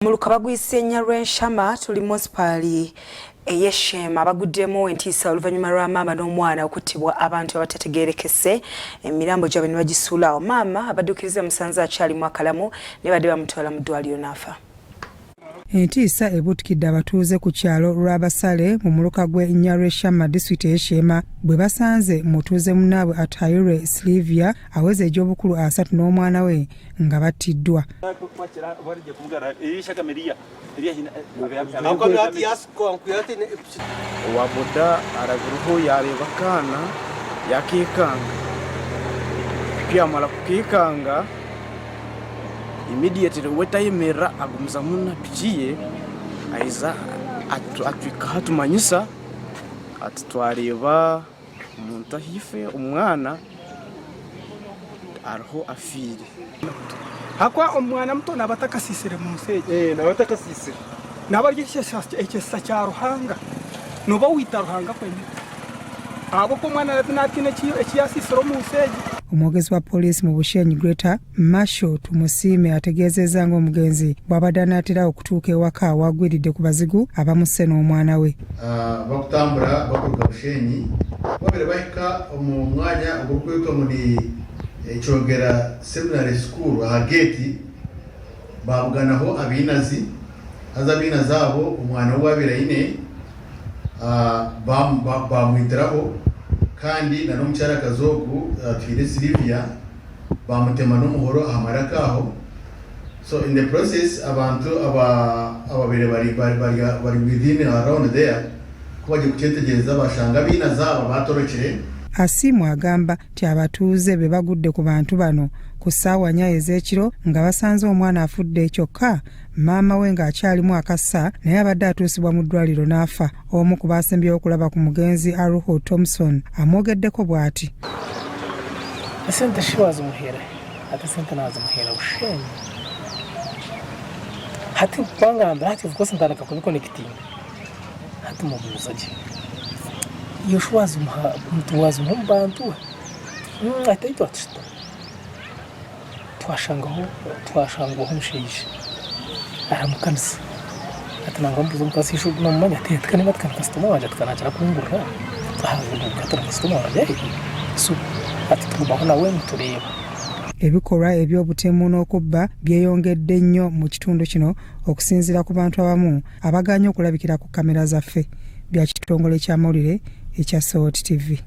Mulukaba gw'isenya lw'enshama tuli municipali ey'Eshema abaguddemu ntiisa oluvannyuma lwa maama n'omwana okuttibwa abantu abatategeerekese emirambo gyabwe ne bagisuula. Maama abaddukiriza musanze akyalimu akalamu ne badde bamutwala mu ddwaliro n'afa. Ntiisa ebuutikidde abatuuze ku kyalo Lwabasale mu muluka gw'Eshema disitulikiti y'Eshema bwe basanze mutuuze munnaabwe Atayure Silvia aweze egy'obukulu 3 n'omwana we nga battiddwa. Waboda araguruho yareba kana yakikanga pia mala kukikanga immediately wetayemera agumza muna pikiye aiza atwika hatumanyisa atutwareba umuntu ahife umwana ariho afire hakwa omwana muto nabatakasisire mu museje nabatakasisire nabarigishesa cya ruhanga noba wita ruhanga kwenye abo ko mwana natine ekiyasisiro mu museje. Omwogezi wa poliisi mu Bushenyi Greater Marshal Tumusiime ategeezezza ng'omugenzi bw'abadde anaatera okutuuka ewaka awagwiridde ku bazigu abamuse n'omwana we. Bakutambula bakuluka Bushenyi babere bahika mu mwanya ogw'okweka muri Kyogera Seminary School aha gate babuganaho abinazi azabina zabo umwana w'abira ine bamwitiraho kandi na n'omukyara kazogu Atayure Silvia bamutema n'umuhoro amarakaho. So in the process abantu ababere bari within around there kwaje kutetegereza bashanga bina zabo batorokere. Asimu agamba ti abatuuze be bagudde ku bantu bano ku ssaawa 4 ez'ekiro nga basanze omwana afudde kyokka maama we ng'akyalimu akassa naye abadde atuusibwa mu ddwaliro n'afa. Omu ku baasembyewo okulaba ku mugenzi Aruho Thompson amwogeddeko bw'ati. Asante shiwazi muhera atasente nazo muhera Bushenyi hati kwangamba hati of course ndaraka kubikonekitinga hati mubuzaje iyo shiwazi mtu wazi mbantu ataitwa tshita twashangaho musheje aramukanisa atananga mbuzo mukasisho n'umanya atetka niba tkana customer waje tkanacha kungura ahavuga katara customer waje so atutubaho nawe mutureba. Ebikolwa eby'obutemu n'okubba byeyongedde nnyo mu kitundu kino okusinziira ku bantu abamu abaganya okulabikira ku kamera zaffe bya kitongole ky'amawulire ekya SOT TV.